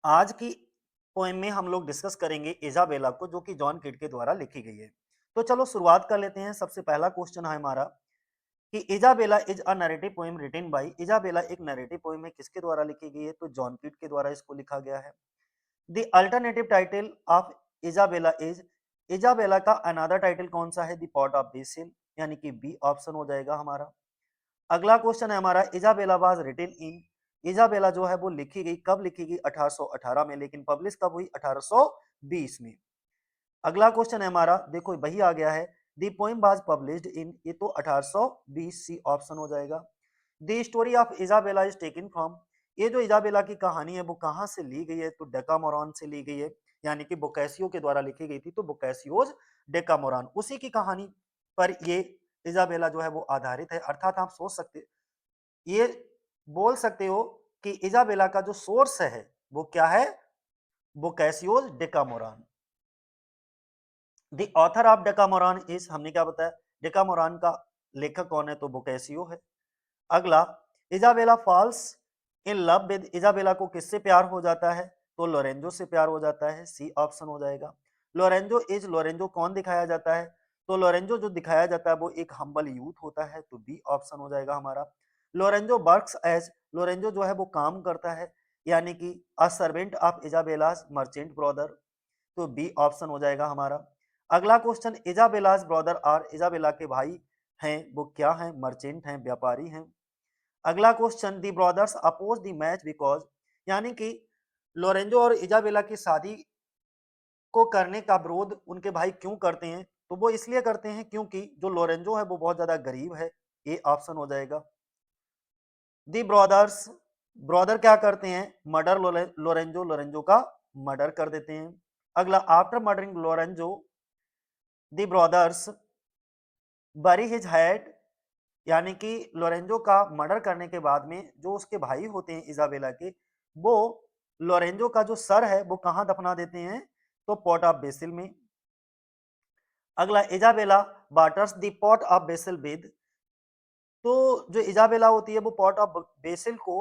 आज की पोएम में हम लोग डिस्कस करेंगे इजाबेला को, जो कि जॉन किट के द्वारा लिखी गई है। तो चलो शुरुआत कर लेते हैं। सबसे पहला क्वेश्चन है हमारा कि Isabella is a narrative poem written by. Isabella एक नैरेटिव पोएम है, किसके द्वारा लिखी गई है? तो जॉन किट के द्वारा इसको लिखा गया है। The alternative title of Isabella is. Isabella का अनदर टाइटल कौन सा है? द पॉट ऑफ बेसिल, यानी कि बी ऑप्शन हो जाएगा हमारा। अगला क्वेश्चन है हमारा Isabella was written in. Isabella जो है वो लिखी गई, कब लिखी गई? 1818 में, लेकिन पब्लिश कब हुई? 1820 में। अगला क्वेश्चन है हमारा, देखो वही आ गया है, the poem was published in, ये तो 1820 सी ऑप्शन हो जाएगा। The story of Isabella is taken from. ये जो इजाबेला की कहानी है वो कहाँ से ली गई है? तो डेकामोरॉन से ली गई है, यानी कि बोकैसियो के द्वारा लिखी गई थी। तो बोकैसियोज डेकामोरॉन, उसी की कहानी पर ये इजाबेला जो है वो आधारित है। अर्थात आप सोच सकते, ये बोल सकते हो कि इजाबेला का जो सोर्स है वो क्या है? बोकैसियोज डेकामोरॉन। द ऑथर ऑफ डेकामोरॉन इज, हमने क्या बताया? डेकामोरॉन का लेखक कौन है? तो बोकैसियो है। अगला, Isabella falls in love with. Isabella को किससे प्यार हो जाता है? तो लोरेंजो से प्यार हो जाता है, सी ऑप्शन हो जाएगा। लोरेंजो इज, लोरेंजो कौन दिखाया जाता है? तो लोरेंजो जो दिखाया जाता है वो एक हम्बल यूथ होता है, तो बी ऑप्शन हो जाएगा हमारा। लोरेंजो वर्क्स एज, लोरेंजो जो है वो काम करता है, यानी कि a servant of Isabella's merchant brother, तो बी ऑप्शन हो जाएगा हमारा। अगला question, Isabella's brother are, Isabella के भाई हैं वो क्या हैं? मर्चेंट हैं, व्यापारी हैं। अगला question, the brothers oppose the match because, यानी कि लोरेंजो और इजाबेला की शादी को करने का विरोध उनके भाई क्यों करते हैं? तो वो इसलिए करते हैं क्योंकि जो लोरेंजो है वो बहुत ज्यादा गरीब है, ये ऑप्शन हो जाएगा। दी ब्रदर्स, ब्रदर क्या करते हैं? मर्डर लोरेंजो, लोरेंजो का मर्डर कर देते हैं। अगला, आफ्टर मर्डरिंग लोरेंजो दी ब्रदर्स बरी हिज हेड, यानी कि लोरेंजो का मर्डर करने के बाद में जो उसके भाई होते हैं इजाबेला के, वो लोरेंजो का जो सर है वो कहाँ दफना देते हैं? तो पॉट ऑफ बेसिल में। अगला, Isabella waters the pot of basil with. तो जो इजाबेला होती है वो पॉट ऑफ बेसिल को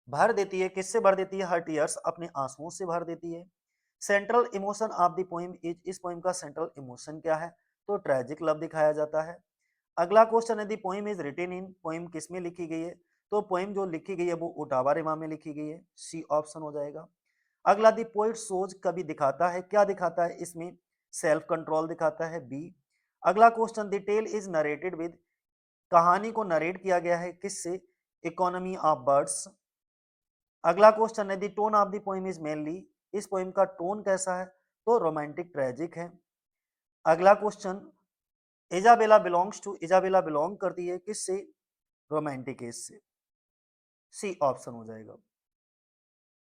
भर देती है, किससे भर देती है? हर टीयर्स, अपने आंसुओं से भर देती है। Central emotion of the poem is, इस पोइम का सेंट्रल इमोशन क्या है? तो ट्रेजिक लव दिखाया जाता है। अगला क्वेश्चन है, the poem is written in, poem किस में लिखी गई है? तो पोइम जो लिखी गई है वो ओटावा रिमा में लिखी गई है, सी ऑप्शन हो जाएगा। अगला, दी पोइट सोज कभी दिखाता है, क्या दिखाता है इसमें? सेल्फ कंट्रोल दिखाता है, बी। अगला question, the tale is narrated with, कहानी को नरेट किया गया है किससे? Economy of birds. अगला क्वेश्चन है, the tone of the poem is mainly, इस पोइम का टोन कैसा है? तो रोमांटिक ट्रेजिक है। अगला question, Isabella belongs to, Isabella belong करती है किससे? रोमांटिक एज से, सी ऑप्शन हो जाएगा।